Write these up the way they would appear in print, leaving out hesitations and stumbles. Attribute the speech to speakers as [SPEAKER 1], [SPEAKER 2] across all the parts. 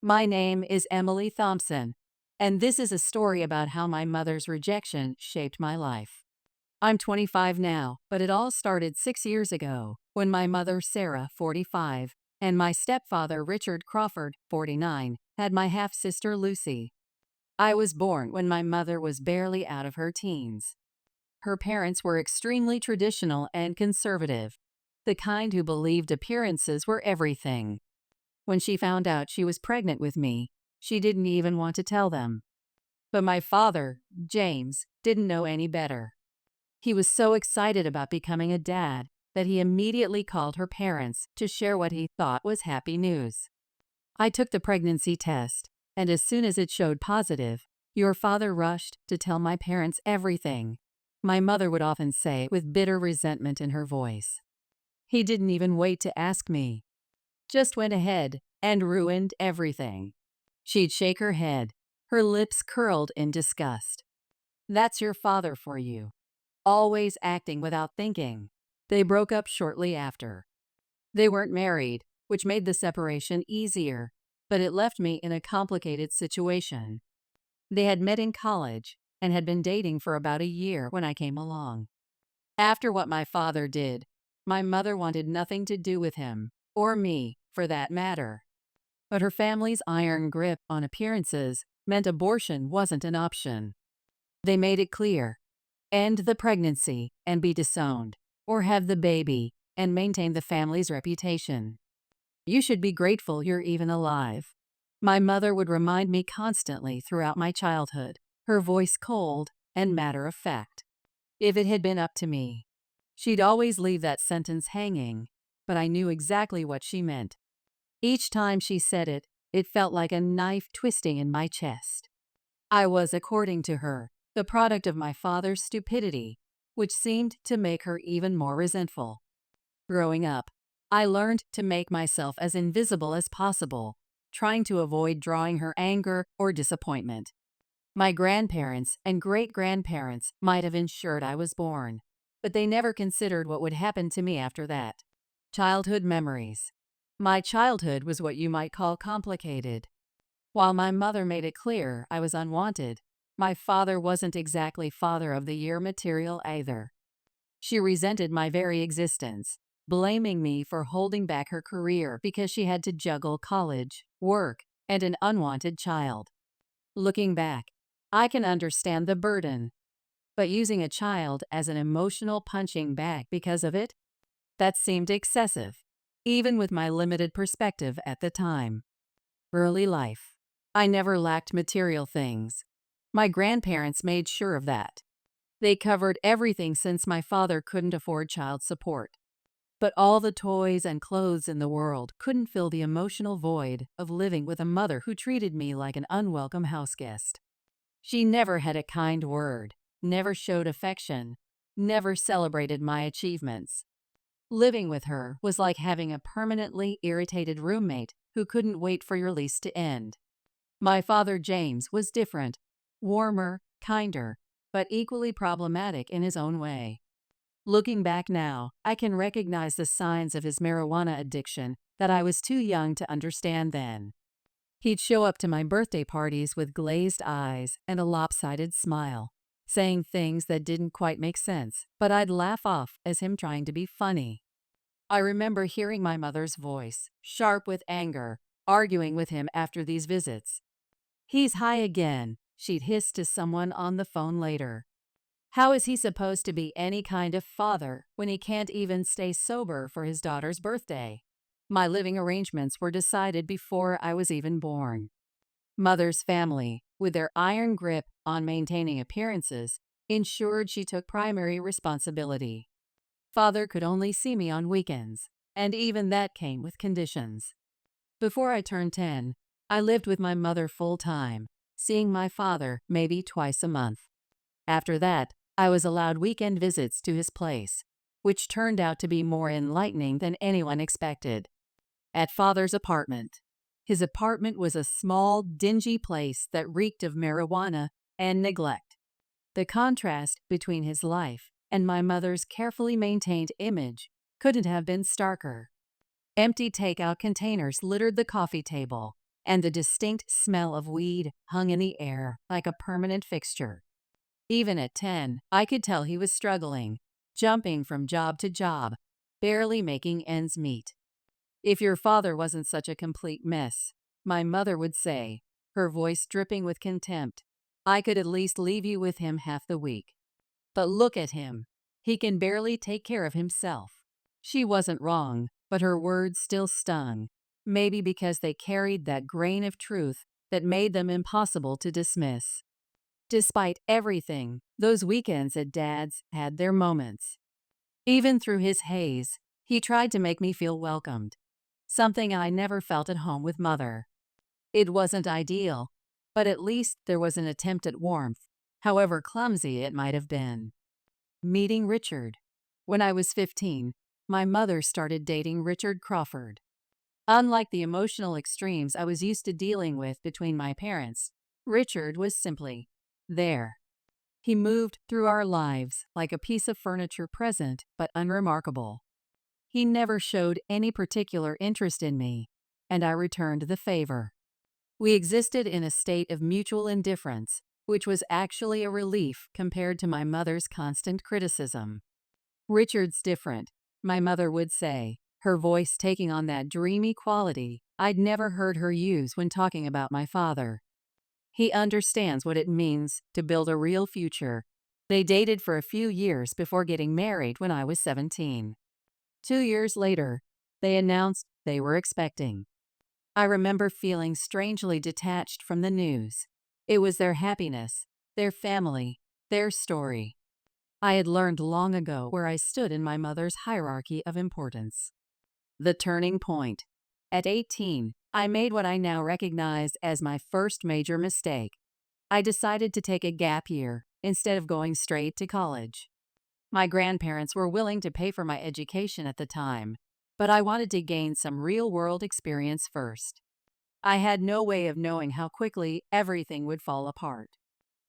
[SPEAKER 1] My name is Emily Thompson, and this is a story about how my mother's rejection shaped my life. I'm 25 now, but it all started 6 years ago when my mother, Sarah, 45, and my stepfather, Richard Crawford, 49, had my half sister, Lucy. I was born when my mother was barely out of her teens. Her parents were extremely traditional and conservative, the kind who believed appearances were everything. When she found out she was pregnant with me, she didn't even want to tell them. But my father, James, didn't know any better. He was so excited about becoming a dad that he immediately called her parents to share what he thought was happy news. I took the pregnancy test, and as soon as it showed positive, your father rushed to tell my parents everything. My mother would often say with bitter resentment in her voice. He didn't even wait to ask me. Just went ahead and ruined everything. She'd shake her head, her lips curled in disgust. That's your father for you. Always acting without thinking. They broke up shortly after. They weren't married, which made the separation easier, but it left me in a complicated situation. They had met in college and had been dating for about a year when I came along. After what my father did, my mother wanted nothing to do with him, or me, for that matter. But her family's iron grip on appearances meant abortion wasn't an option. They made it clear: end the pregnancy and be disowned, or have the baby and maintain the family's reputation. You should be grateful you're even alive. My mother would remind me constantly throughout my childhood, her voice cold and matter of fact. If it had been up to me, she'd always leave that sentence hanging, but I knew exactly what she meant. Each time she said it, it felt like a knife twisting in my chest. I was, according to her, the product of my father's stupidity, which seemed to make her even more resentful. Growing up, I learned to make myself as invisible as possible, trying to avoid drawing her anger or disappointment. My grandparents and great-grandparents might have ensured I was born, but they never considered what would happen to me after that. Childhood memories. My childhood was what you might call complicated. While my mother made it clear I was unwanted, my father wasn't exactly father of the year material either. She resented my very existence, blaming me for holding back her career because she had to juggle college, work, and an unwanted child. Looking back, I can understand the burden, but using a child as an emotional punching bag because of it? That seemed excessive, even with my limited perspective at the time. Early life. I never lacked material things. My grandparents made sure of that. They covered everything since my father couldn't afford child support. But all the toys and clothes in the world couldn't fill the emotional void of living with a mother who treated me like an unwelcome houseguest. She never had a kind word, never showed affection, never celebrated my achievements. Living with her was like having a permanently irritated roommate who couldn't wait for your lease to end. My father, James, was different, warmer, kinder, but equally problematic in his own way. Looking back now, I can recognize the signs of his marijuana addiction that I was too young to understand then. He'd show up to my birthday parties with glazed eyes and a lopsided smile, saying things that didn't quite make sense, but I'd laugh off as him trying to be funny. I remember hearing my mother's voice, sharp with anger, arguing with him after these visits. "He's high again," she'd hiss to someone on the phone later. "How is he supposed to be any kind of father when he can't even stay sober for his daughter's birthday?" My living arrangements were decided before I was even born. Mother's family, with their iron grip on maintaining appearances, ensured she took primary responsibility. Father could only see me on weekends, and even that came with conditions. Before I turned 10, I lived with my mother full-time, seeing my father maybe twice a month. After that, I was allowed weekend visits to his place, which turned out to be more enlightening than anyone expected. At Father's apartment. His apartment was a small, dingy place that reeked of marijuana and neglect. The contrast between his life and my mother's carefully maintained image couldn't have been starker. Empty takeout containers littered the coffee table, and the distinct smell of weed hung in the air like a permanent fixture. Even at 10, I could tell he was struggling, jumping from job to job, barely making ends meet. "If your father wasn't such a complete mess," my mother would say, her voice dripping with contempt, "I could at least leave you with him half the week. But look at him. He can barely take care of himself." She wasn't wrong, but her words still stung, maybe because they carried that grain of truth that made them impossible to dismiss. Despite everything, those weekends at Dad's had their moments. Even through his haze, he tried to make me feel welcomed, something I never felt at home with Mother. It wasn't ideal, but at least there was an attempt at warmth, however clumsy it might have been. Meeting Richard. When I was 15, my mother started dating Richard Crawford. Unlike the emotional extremes I was used to dealing with between my parents, Richard was simply there. He moved through our lives like a piece of furniture present but unremarkable. He never showed any particular interest in me, and I returned the favor. We existed in a state of mutual indifference, which was actually a relief compared to my mother's constant criticism. "Richard's different," my mother would say, her voice taking on that dreamy quality I'd never heard her use when talking about my father. "He understands what it means to build a real future." They dated for a few years before getting married when I was 17. 2 years later, they announced they were expecting. I remember feeling strangely detached from the news. It was their happiness, their family, their story. I had learned long ago where I stood in my mother's hierarchy of importance. The turning point. At 18, I made what I now recognize as my first major mistake. I decided to take a gap year instead of going straight to college. My grandparents were willing to pay for my education at the time, but I wanted to gain some real-world experience first. I had no way of knowing how quickly everything would fall apart.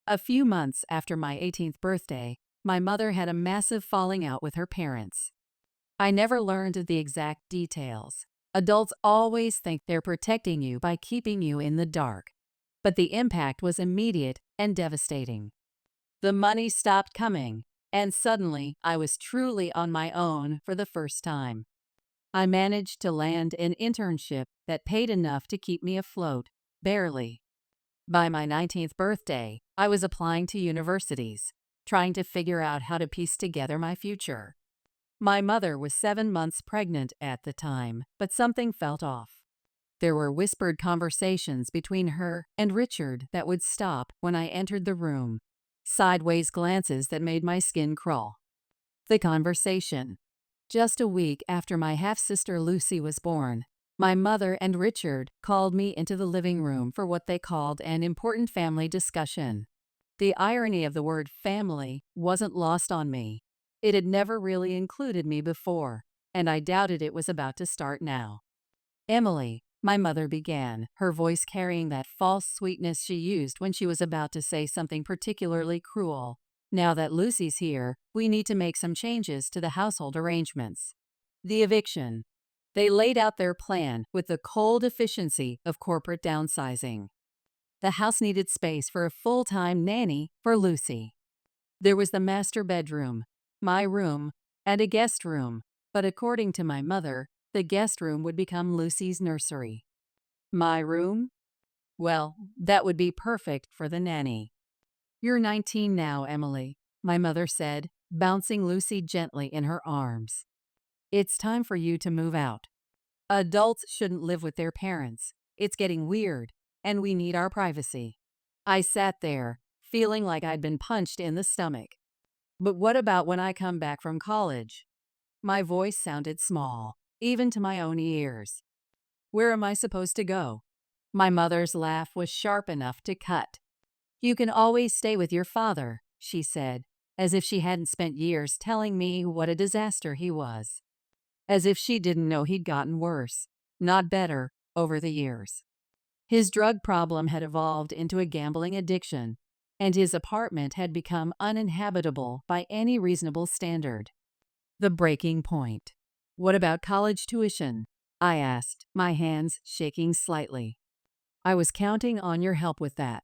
[SPEAKER 1] A few months after my 18th birthday, my mother had a massive falling out with her parents. I never learned the exact details. Adults always think they're protecting you by keeping you in the dark, but the impact was immediate and devastating. The money stopped coming, and suddenly I was truly on my own for the first time. I managed to land an internship that paid enough to keep me afloat, barely. By my 19th birthday, I was applying to universities, trying to figure out how to piece together my future. My mother was 7 months pregnant at the time, but something felt off. There were whispered conversations between her and Richard that would stop when I entered the room, sideways glances that made my skin crawl. The conversation. Just a week after my half-sister Lucy was born, my mother and Richard called me into the living room for what they called an important family discussion. The irony of the word family wasn't lost on me. It had never really included me before, and I doubted it was about to start now. "Emily," my mother began, her voice carrying that false sweetness she used when she was about to say something particularly cruel. "Now that Lucy's here, we need to make some changes to the household arrangements." The eviction. They laid out their plan with the cold efficiency of corporate downsizing. The house needed space for a full-time nanny for Lucy. There was the master bedroom, my room, and a guest room, but according to my mother, the guest room would become Lucy's nursery. My room? Well, that would be perfect for the nanny. "You're 19 now, Emily," my mother said, bouncing Lucy gently in her arms. "It's time for you to move out. Adults shouldn't live with their parents. It's getting weird, and we need our privacy." I sat there, feeling like I'd been punched in the stomach. "But what about when I come back from college?" My voice sounded small, even to my own ears. "Where am I supposed to go?" My mother's laugh was sharp enough to cut. "You can always stay with your father," she said, as if she hadn't spent years telling me what a disaster he was. As if she didn't know he'd gotten worse, not better, over the years. His drug problem had evolved into a gambling addiction, and his apartment had become uninhabitable by any reasonable standard. The breaking point. "What about college tuition?" I asked, my hands shaking slightly. I was counting on your help with that.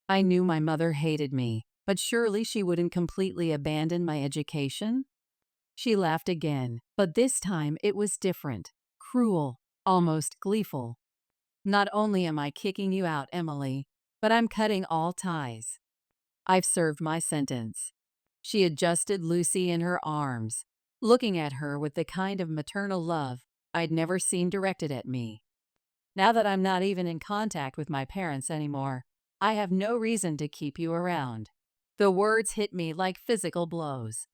[SPEAKER 1] I knew my mother hated me, but surely she wouldn't completely abandon my education? She laughed again, but this time it was different. Cruel, almost gleeful. Not only am I kicking you out, Emily, but I'm cutting all ties. I've served my sentence. She adjusted Lucy in her arms, looking at her with the kind of maternal love I'd never seen directed at me. Now that I'm not even in contact with my parents anymore, I have no reason to keep you around. The words hit me like physical blows.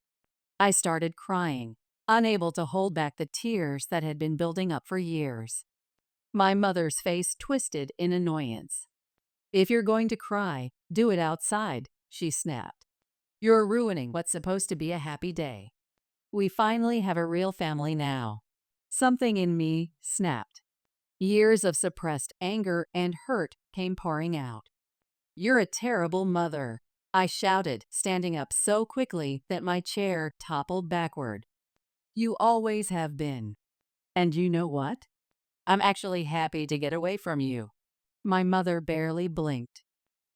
[SPEAKER 1] I started crying, unable to hold back the tears that had been building up for years. My mother's face twisted in annoyance. If you're going to cry, do it outside, she snapped. You're ruining what's supposed to be a happy day. We finally have a real family now. Something in me snapped. Years of suppressed anger and hurt came pouring out. You're a terrible mother, I shouted, standing up so quickly that my chair toppled backward. You always have been. And you know what? I'm actually happy to get away from you. My mother barely blinked.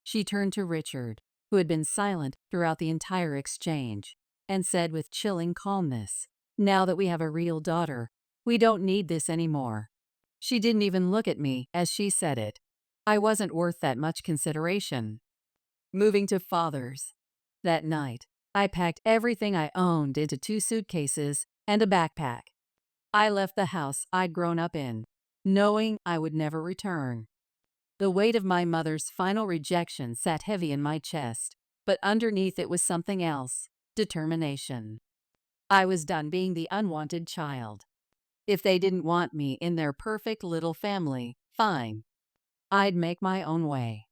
[SPEAKER 1] She turned to Richard, who had been silent throughout the entire exchange, and said with chilling calmness, "Now that we have a real daughter, we don't need this anymore." She didn't even look at me as she said it. I wasn't worth that much consideration. Moving to Father's. That night, I packed everything I owned into 2 suitcases and a backpack. I left the house I'd grown up in, knowing I would never return. The weight of my mother's final rejection sat heavy in my chest, but underneath it was something else: determination. I was done being the unwanted child. If they didn't want me in their perfect little family, fine. I'd make my own way.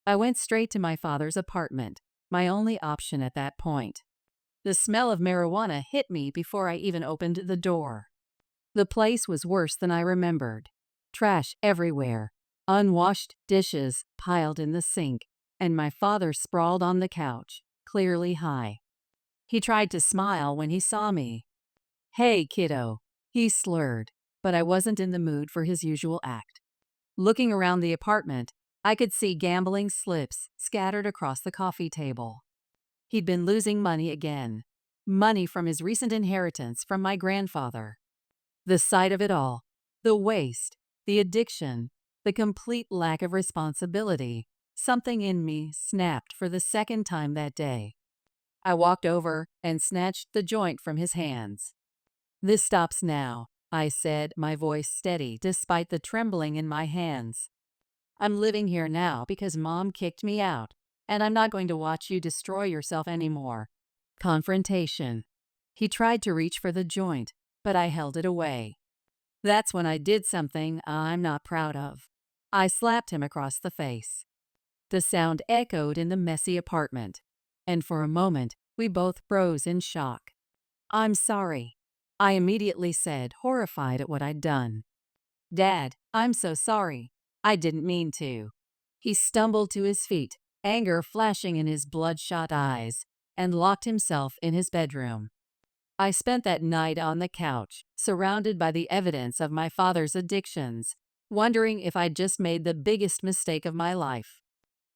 [SPEAKER 1] I went straight to my father's apartment, my only option at that point. The smell of marijuana hit me before I even opened the door. The place was worse than I remembered. Trash everywhere, unwashed dishes piled in the sink, and my father sprawled on the couch, clearly high. He tried to smile when he saw me. "Hey, kiddo," he slurred, but I wasn't in the mood for his usual act. Looking around the apartment, I could see gambling slips scattered across the coffee table. He'd been losing money again. Money from his recent inheritance from my grandfather. The sight of it all, the waste, the addiction, the complete lack of responsibility, something in me snapped for the second time that day. I walked over and snatched the joint from his hands. "This stops now," I said, my voice steady despite the trembling in my hands. "I'm living here now because Mom kicked me out, and I'm not going to watch you destroy yourself anymore." Confrontation. He tried to reach for the joint, but I held it away. That's when I did something I'm not proud of. I slapped him across the face. The sound echoed in the messy apartment, and for a moment we both froze in shock. "I'm sorry," I immediately said, horrified at what I'd done. "Dad, I'm so sorry. I didn't mean to." He stumbled to his feet, anger flashing in his bloodshot eyes, and locked himself in his bedroom. I spent that night on the couch, surrounded by the evidence of my father's addictions, wondering if I'd just made the biggest mistake of my life.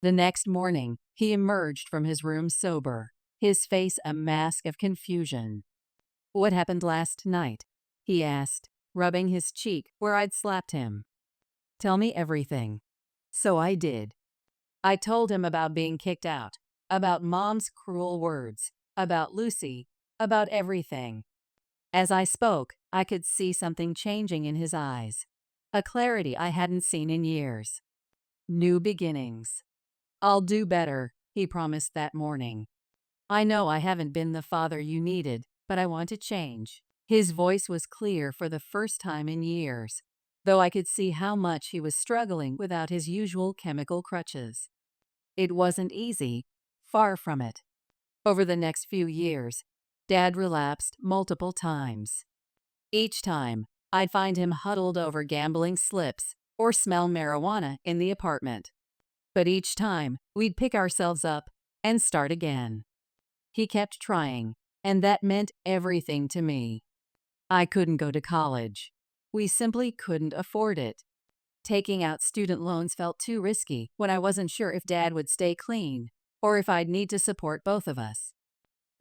[SPEAKER 1] The next morning, he emerged from his room sober, his face a mask of confusion. "What happened last night?" he asked, rubbing his cheek where I'd slapped him. "Tell me everything." So I did. I told him about being kicked out, about Mom's cruel words, about Lucy, about everything. As I spoke, I could see something changing in his eyes, a clarity I hadn't seen in years. New beginnings. "I'll do better," he promised that morning. "I know I haven't been the father you needed, but I want to change." His voice was clear for the first time in years, though I could see how much he was struggling without his usual chemical crutches. It wasn't easy, far from it. Over the next few years, Dad relapsed multiple times. Each time, I'd find him huddled over gambling slips or smell marijuana in the apartment. But each time, we'd pick ourselves up and start again. He kept trying, and that meant everything to me. I couldn't go to college. We simply couldn't afford it. Taking out student loans felt too risky when I wasn't sure if Dad would stay clean or if I'd need to support both of us.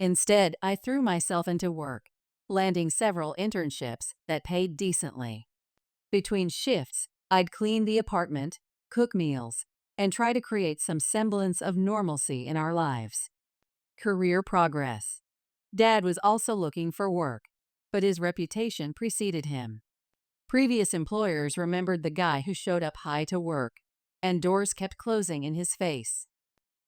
[SPEAKER 1] Instead, I threw myself into work, landing several internships that paid decently. Between shifts, I'd clean the apartment, cook meals, and try to create some semblance of normalcy in our lives. Career progress. Dad was also looking for work, but his reputation preceded him. Previous employers remembered the guy who showed up high to work, and doors kept closing in his face.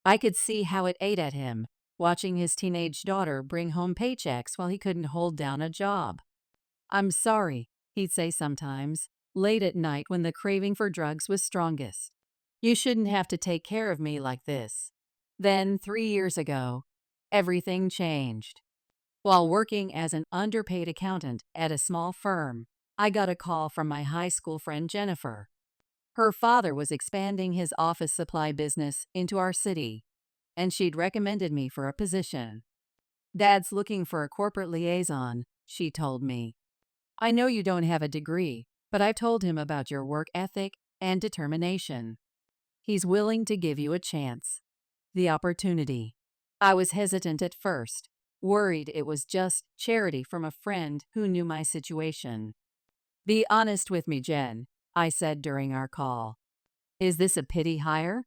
[SPEAKER 1] I could see how it ate at him, watching his teenage daughter bring home paychecks while he couldn't hold down a job. "I'm sorry," he'd say sometimes, late at night when the craving for drugs was strongest. "You shouldn't have to take care of me like this." Then, 3 years ago, everything changed. While working as an underpaid accountant at a small firm, I got a call from my high school friend Jennifer. Her father was expanding his office supply business into our city, and she'd recommended me for a position. "Dad's looking for a corporate liaison," she told me. "I know you don't have a degree, but I've told him about your work ethic and determination. He's willing to give you a chance." The opportunity. I was hesitant at first, worried it was just charity from a friend who knew my situation. "Be honest with me, Jen," I said during our call. "Is this a pity hire?"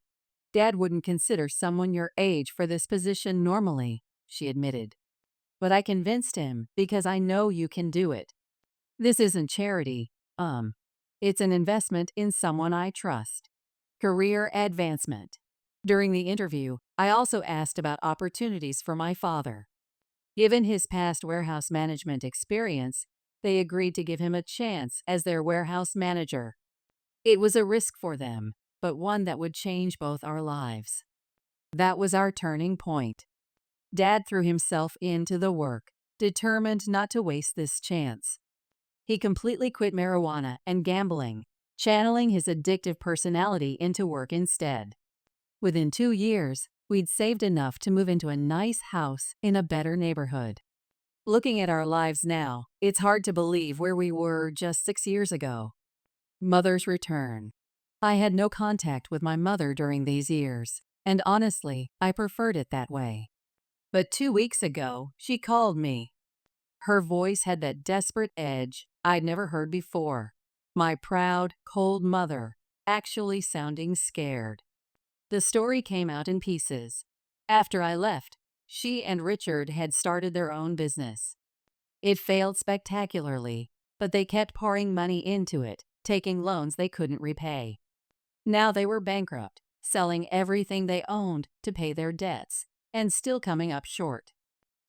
[SPEAKER 1] "Dad wouldn't consider someone your age for this position normally," she admitted. "But I convinced him because I know you can do it. This isn't charity, it's an investment in someone I trust." Career advancement. During the interview, I also asked about opportunities for my father. Given his past warehouse management experience, they agreed to give him a chance as their warehouse manager. It was a risk for them, but one that would change both our lives. That was our turning point. Dad threw himself into the work, determined not to waste this chance. He completely quit marijuana and gambling, channeling his addictive personality into work instead. Within 2 years, we'd saved enough to move into a nice house in a better neighborhood. Looking at our lives now, it's hard to believe where we were just 6 years ago. Mother's return. I had no contact with my mother during these years, and honestly, I preferred it that way. But 2 weeks ago, she called me. Her voice had that desperate edge I'd never heard before. My proud, cold mother, actually sounding scared. The story came out in pieces. After I left, she and Richard had started their own business. It failed spectacularly, but they kept pouring money into it, taking loans they couldn't repay. Now they were bankrupt, selling everything they owned to pay their debts, and still coming up short.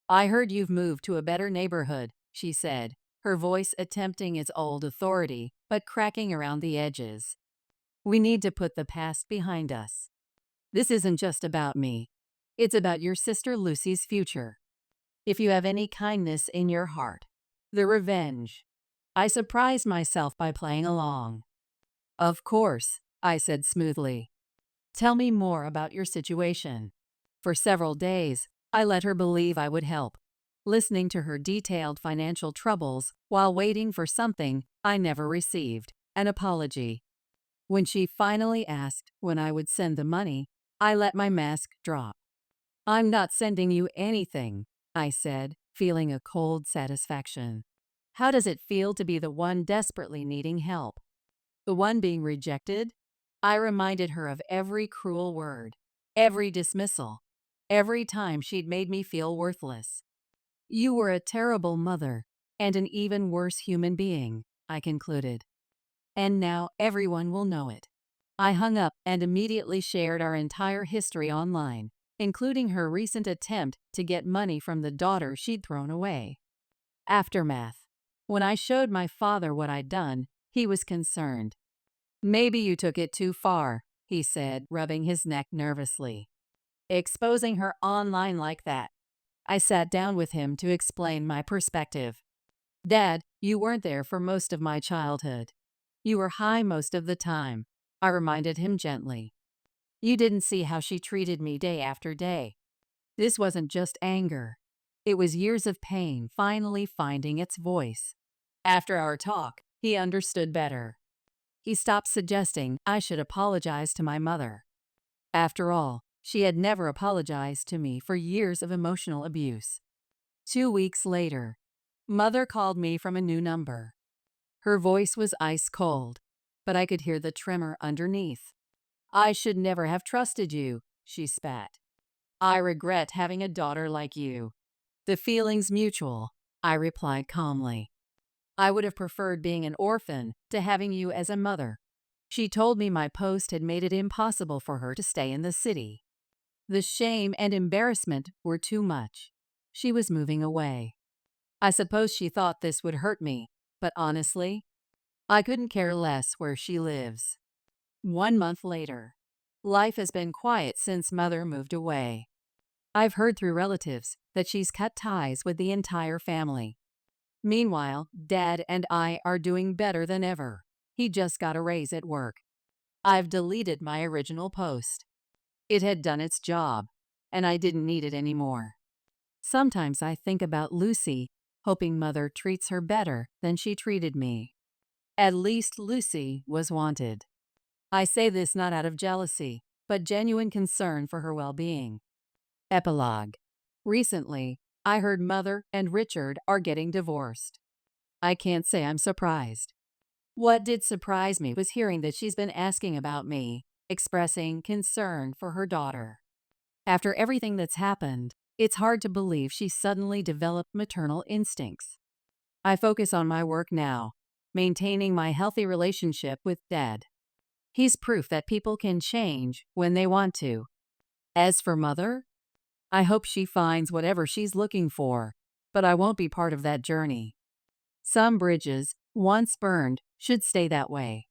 [SPEAKER 1] "I heard you've moved to a better neighborhood," she said, her voice attempting its old authority, but cracking around the edges. "We need to put the past behind us. This isn't just about me. It's about your sister Lucy's future. If you have any kindness in your heart." The revenge. I surprised myself by playing along. "Of course," I said smoothly. "Tell me more about your situation." For several days, I let her believe I would help, listening to her detailed financial troubles while waiting for something I never received, an apology. When she finally asked when I would send the money, I let my mask drop. "I'm not sending you anything," I said, feeling a cold satisfaction. How does it feel to be the one desperately needing help? The one being rejected? I reminded her of every cruel word, every dismissal, every time she'd made me feel worthless. "You were a terrible mother, and an even worse human being," I concluded. "And now everyone will know it." I hung up and immediately shared our entire history online, including her recent attempt to get money from the daughter she'd thrown away. Aftermath. When I showed my father what I'd done, he was concerned. "Maybe you took it too far," he said, rubbing his neck nervously. "Exposing her online like that." I sat down with him to explain my perspective. "Dad, you weren't there for most of my childhood. You were high most of the time," I reminded him gently. "You didn't see how she treated me day after day. This wasn't just anger. It was years of pain finally finding its voice." After our talk, he understood better. He stopped suggesting I should apologize to my mother. After all, she had never apologized to me for years of emotional abuse. 2 weeks later, Mother called me from a new number. Her voice was ice cold, but I could hear the tremor underneath. "I should never have trusted you," she spat. "I regret having a daughter like you." "The feeling's mutual," I replied calmly. "I would have preferred being an orphan to having you as a mother." She told me my post had made it impossible for her to stay in the city. The shame and embarrassment were too much. She was moving away. I suppose she thought this would hurt me, but honestly, I couldn't care less where she lives. 1 month later. Life has been quiet since Mother moved away. I've heard through relatives that she's cut ties with the entire family. Meanwhile, Dad and I are doing better than ever. He just got a raise at work. I've deleted my original post. It had done its job, and I didn't need it anymore. Sometimes I think about Lucy, hoping Mother treats her better than she treated me. At least Lucy was wanted. I say this not out of jealousy, but genuine concern for her well-being. Epilogue. Recently, I heard Mother and Richard are getting divorced. I can't say I'm surprised. What did surprise me was hearing that she's been asking about me, expressing concern for her daughter. After everything that's happened, it's hard to believe she suddenly developed maternal instincts. I focus on my work now, maintaining my healthy relationship with Dad. He's proof that people can change when they want to. As for Mother, I hope she finds whatever she's looking for, but I won't be part of that journey. Some bridges, once burned, should stay that way.